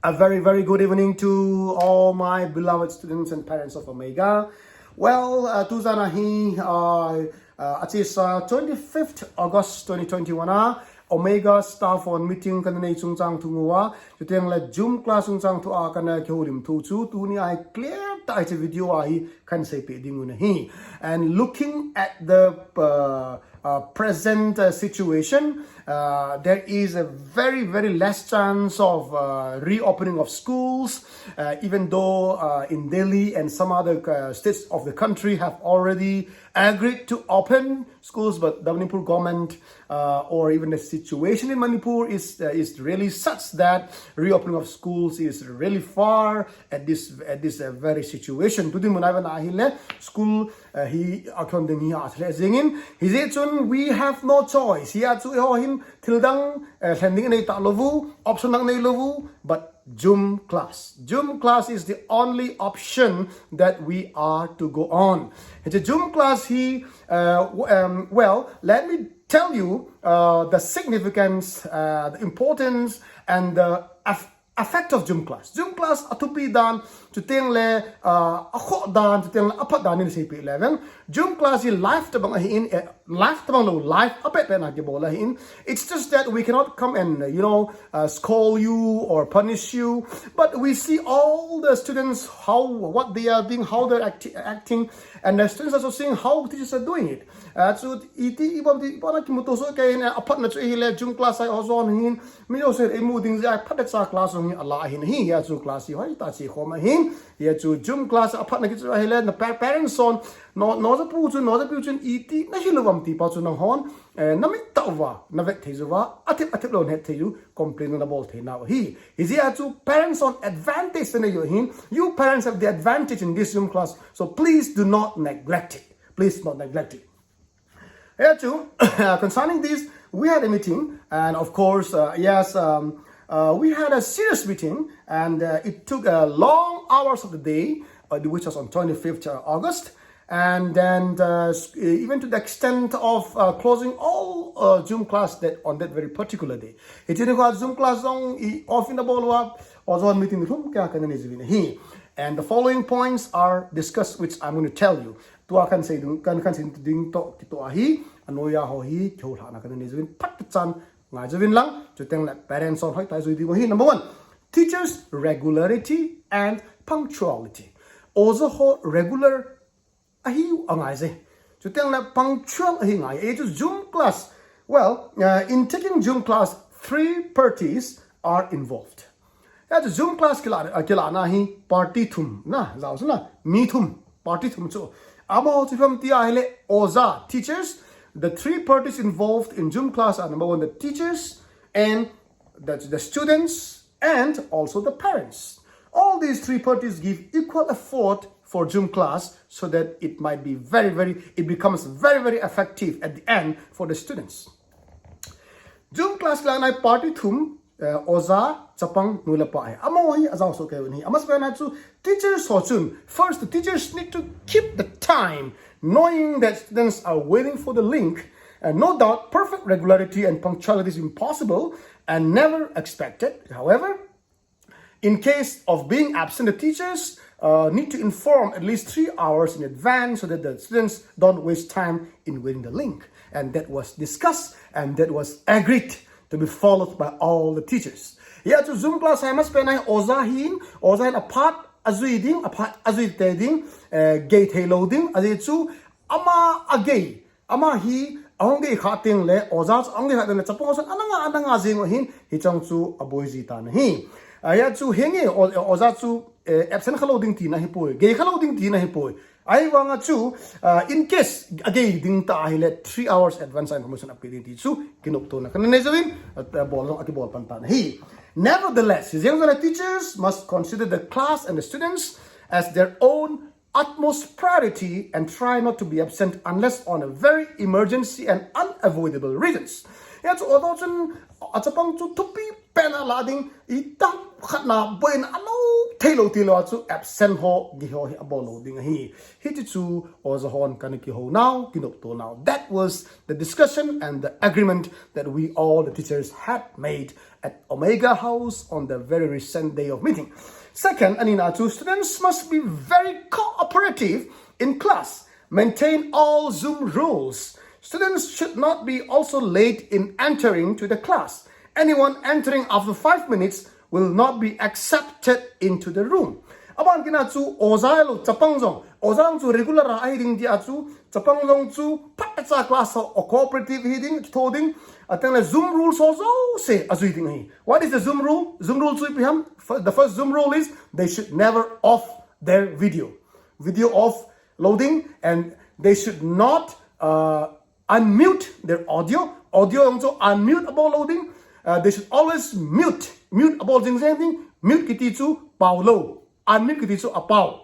A very, very good evening to all my beloved students and parents of Omega. Well, Tuzanahi, it is 25th August 2021. Omega staff on meeting kanay sungchang tungwa. Juteng la Zoom class sungchang tu kana kyolim tu chu tu ni I clear ta video ahi kan say pe dingunahi. And looking at the present situation, there is a very, very less chance of reopening of schools, even though in Delhi and some other states of the country have already agreed to open schools, but the Manipur government or even the situation in Manipur is really such that reopening of schools is really far at this very situation. Today, school he we have no choice. He had to him till dang sending a option lovu, but Zoom class. Zoom class is the only option that we are to go on. It's a Zoom class. Well, let me tell you the significance, the importance, and the effect of Zoom class. Zoom class atupi dan tuteng le ako dan tuteng le apat dan in CP11. Zoom class is live tabang ahin live tabang lo live apet pe nagibola hin. It's just that we cannot come and scold you or punish you, but we see all the students what they are doing, how they're acting, and the students also seeing how teachers are doing it. So iti ibang di parang kimutuso kay apat na chuhile Zoom class ay ozon hin. Mi also imuding ay padet sa class ng alahin hi ya Zoom class hi ta si khoma hin ya Zoom class apat na kitu hile na parents on no za pu chu no za pu chun iti na hilawam ti pa chu nang hon na mi tawa na vet thejuwa atip lon het theju complain na bol the na hi is ya chu parents on advantage na yo hin. You parents have the advantage in this Zoom class, so please do not neglect it. Please not neglect it. Yeah, too. Concerning this, we had a meeting, and of course, we had a serious meeting, and it took long hours of the day, which was on 25th August, and then even to the extent of closing all Zoom class on that very particular day. It didn't go Zoom class off in the ball was one meeting room, and the following points are discussed, which I'm going to tell you. Tuakan say kan ding to tito ahi anoya ho hi khol hana kan nizwin pat chan ngai jawin lang chuteng la parents on hoi tai zui di mo hi. Number 1, teachers regularity and punctuality. Also ho regular ahi angai ze chuteng la punctual ahi ngai e to Zoom class. Well, in taking Zoom class, 3 parties are involved. At Zoom class kila na hi party thum na zaus na mi thum party thum cho about from Oza teachers. The 3 parties involved in Zoom class are number 1, the teachers, and the students, and also the parents. All these 3 parties give equal effort for Zoom class so that it might be it becomes very, very effective at the end for the students. Zoom class lang ay party thum Oza Chapang Nulapai. Amoy as also Kevin. Amas to teachers Sochun. First, the teachers need to keep the time, knowing that students are waiting for the link. And no doubt, perfect regularity and punctuality is impossible and never expected. However, in case of being absent, the teachers need to inform at least 3 hours in advance so that the students don't waste time in waiting the link. And that was discussed and that was agreed to be followed by all the teachers. Yeah, to Zoom class, I must spend ozahin apart azuiding, apart azuiding, gate loading, azu ama agay, ama hi, onge hating le, ozas, onge hating le, tapos ananga zingohin, hitang to aboizita nahi. Yeah, to hingi, ozatsu, absent loading tina hipoy, gay loading tina hipoy. I want to, in case again, ding ta let 3 hours advance information update to kinupto na kanezawin at bolong at bol pantan. Nevertheless, his young teachers must consider the class and the students as their own utmost priority and try not to be absent unless on a very emergency and unavoidable reasons. Yeah, so although at a point to be penalading, itang na buena ano Taylor Tilo to absent ho giho abo loading he to was a horn kaniki ho now kinopto now. That was the discussion and the agreement that we all the teachers had made at Omega House on the very recent day of meeting. Second, Aninatu, students must be very cooperative in class, maintain all Zoom rules. Students should not be also late in entering to the class. Anyone entering after 5 minutes will not be accepted into the room. Aban kinatu ozailo chapangjong ozang chu regular hiding dia chu chapangjong chu patcha class or cooperative hiding thoding atang Zoom rules also say azuiding hi. What is the Zoom rule? Zoom rule chu piham. The first Zoom rule is they should never off their video off loading, and they should not unmute their audio also unmute about loading. They should always mute about thing mute kiti chu paulo unmute kiti chu apau.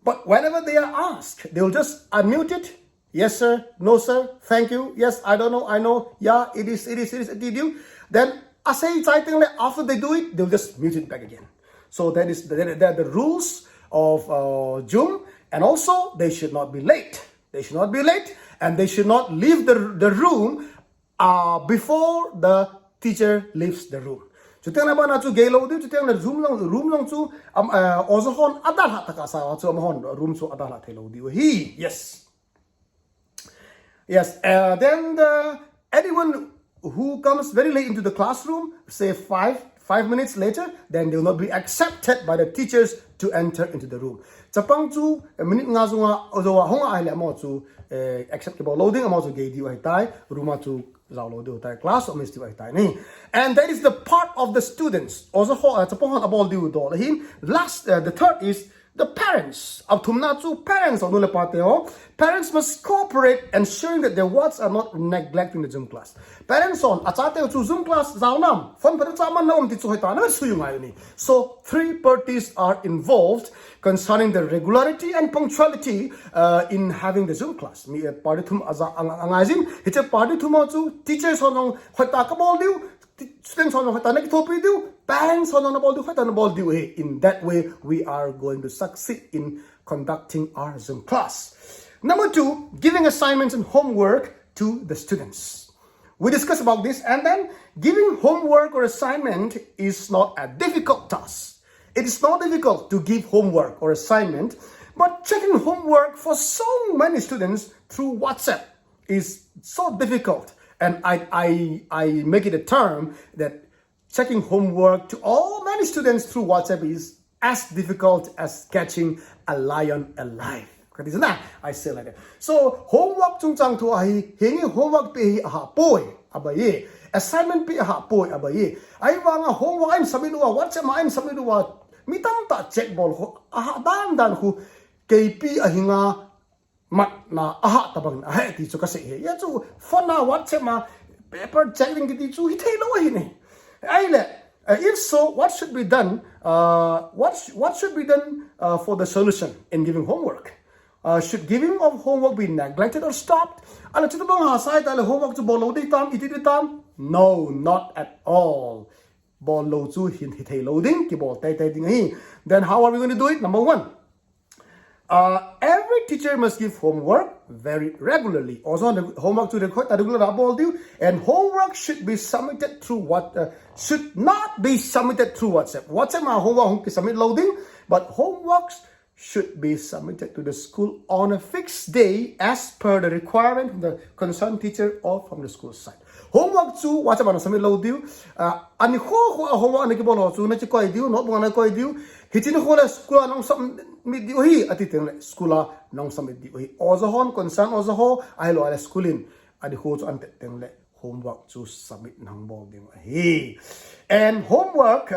But whenever they are asked, they will just unmute it. Yes sir, no sir, thank you, yes, I don't know, I know, yeah, it is did you. Then after they do it, they'll just mute it back again. So that is the rules of Zoom. And also they should not be late. And they should not leave the room before the teacher leaves the room. Chuteng na ba na chu gelo di chuteng na room long chu ozohon adal taka sa chu amhon room chu adal thelo di he yes. Then anyone who comes very late into the classroom, say 5 minutes later, then they will not be accepted by the teachers to enter into the room. Chapang chu minute nga zunga ozowa honga ai le mo chu acceptable loading amo chu ge di wai tai room chu zao lo do tai class or misti wai tai ni. And that is the part of the students. Also chapang about do do him. Last the third is the parents. Parents must cooperate, ensuring that their words are not neglecting the Zoom class. Parents on Zoom class. So 3 parties are involved concerning the regularity and punctuality in having the Zoom class. Teachers students parents in that way we are going to succeed in conducting our Zoom class. Number 2, giving assignments and homework to the students. We discussed about this, and then giving homework or assignment is not a difficult task. It is not difficult to give homework or assignment, but checking homework for so many students through WhatsApp is so difficult. And I make it a term that checking homework to all many students through WhatsApp is as difficult as catching a lion alive. I say like that. So homework chungchang to hingi homework pe ha poi abaye assignment pe ha poi abaye ai wanga homework I'm submitua WhatsApp I'm submitua mitang ta check ball ho dan hu KP ahinga mat na tabang na ti chu ka se he ya chu phone na WhatsApp ma paper checking ti chu hi thei lo hi ne ai le. If so, what should be done? What should be done for the solution in giving homework? Should giving of homework be neglected or stopped? Homework to no, not at all. Then how are we going to do it? Number 1. Every teacher must give homework very regularly. Also, the homework to record and homework should be submitted through should not be submitted through WhatsApp. WhatsApp homework submit loading, but homeworks should be submitted to the school on a fixed day as per the requirement from the concerned teacher or from the school side. Homework to WhatsApp submit loading. Ani homework ani kibolo to na chikoy diu not bang na koy diu. Hitin ho la school nong submit diu hi atiteng school nong submit diu hi. Ozohon concern ozoho ai lo ala schoolin adi ho to ante teng le homework to submit nang bol diu hi. And homework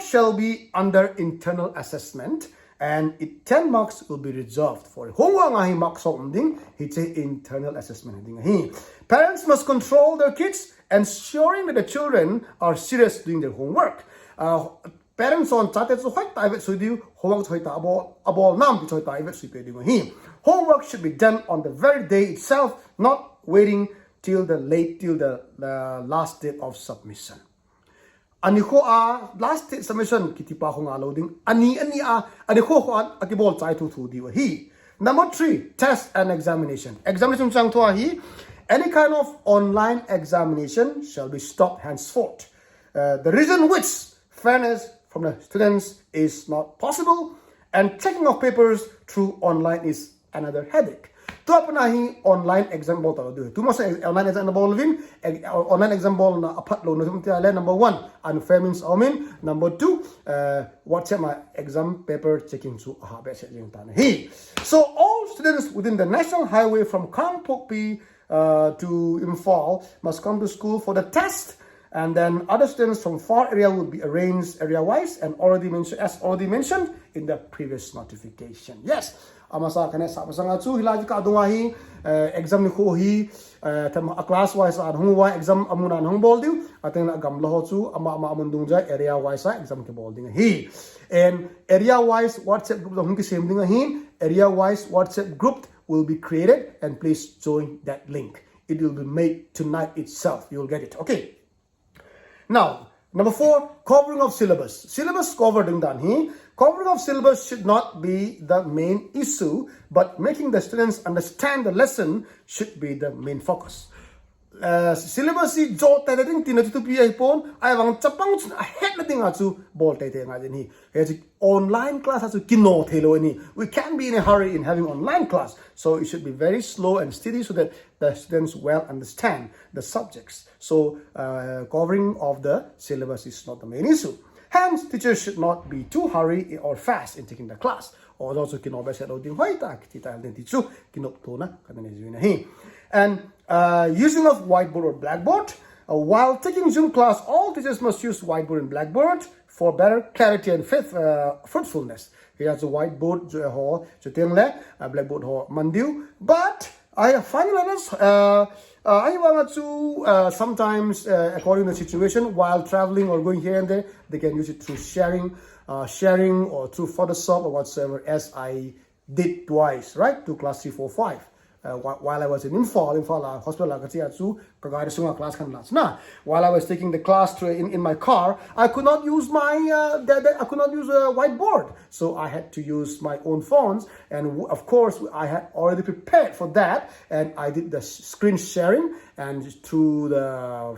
shall be under internal assessment, and 10 marks will be reserved for it. Homework ngahi marks something, it's an internal assessment. Parents must control their kids, ensuring that the children are serious doing their homework. Parents on chat so quite private so do homework abol nam to private. Homework should be done on the very day itself, not waiting till the last date of submission. ani ko last submission kitipa ko nga loading ani ani ko akibol chai thu di wa hi. Number 3, test and examination. Examination sang thua hi, any kind of online examination shall be stopped henceforth. The reason which fairness from the students is not possible, and checking of papers through online is another headache. Tu apa nahi online exam bol tau tu. Tu masa online exam bol vin online exam bol na apat lo na tumti ale. Number 1, unfair means omin. Number 2, WhatsApp my exam paper checking su be checking tan hi. So all students within the national highway from Kangpokpi to Imphal must come to school for the test, and then other students from far area will be arranged area wise and already mentioned in the previous notification. Yes. Amasa kane sa pasanga chu hilaji ka dunga hi exam ni ko hi class wise an hungwa exam amuna hung bol diu ateng na gam lo chu ama amundung ja area wise exam ke bol ding hi, and area wise WhatsApp group hung ki same ding hi. Area wise WhatsApp group will be created, and please join that link. It will be made tonight itself. You will get it. Okay. Now, number 4, covering of syllabus. Syllabus covered in done here. Covering of syllabus should not be the main issue, but making the students understand the lesson should be the main focus. Syllabus si jo ta ding tinatu pi ai pon ai wang chapang chun a het na ding a chu bol te nga din hi. He online class has to kino thelo ni. We can't be in a hurry in having online class, so it should be very slow and steady so that the students well understand the subjects. So covering of the syllabus is not the main issue. Hence, teachers should not be too hurry or fast in taking the class. Or also kino ba sa ding hoy ta kita den tichu kino to na kanene jina hi. And using of whiteboard or blackboard. While taking Zoom class, all teachers must use whiteboard and blackboard for better clarity and fruitfulness. Here's a whiteboard ho blackboard ho mandiu. But I find I want to sometimes according to the situation, while traveling or going here and there, they can use it through sharing or through Photoshop or whatsoever, as I did twice, right? To class 3, 4, 5. While I was in Imphal hospital class while I was taking the class in my car, I could not use I could not use a whiteboard, so I had to use my own phones, and of course I had already prepared for that, and I did the screen sharing and through the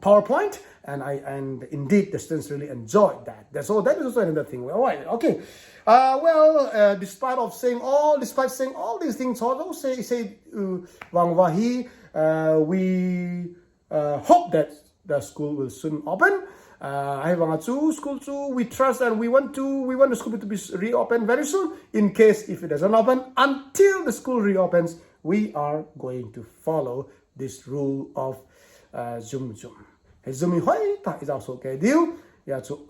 PowerPoint, and indeed the students really enjoyed that. So that is also another thing. All right, okay. Despite saying all these things, although we hope that the school will soon open. We trust and we want the school to be reopened very soon. In case if it doesn't open, until the school reopens, we are going to follow this rule of Zoom. Zoom is also okay deal. Yeah, so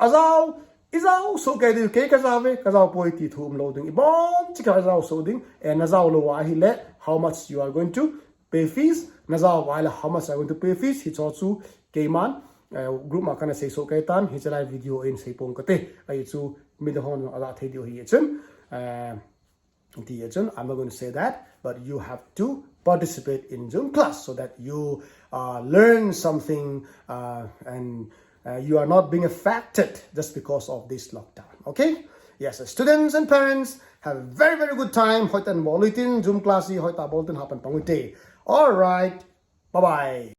Izao so kay di kay kazaw po iti thum loading ibon chika kazaw so ding and nazaw lo wa hile how much you are going to pay fees, nazaw wa how much you are going to pay fees. It's also kayman group ma kana say so kay tan his live video in say pong kate ay chu midhon ala video hi chen I'm not going to say that, but you have to participate in Zoom class so that you learn something and you are not being affected just because of this lockdown. Okay? Yes, students and parents have a very, very good time. Zoom class, all right. Bye-bye.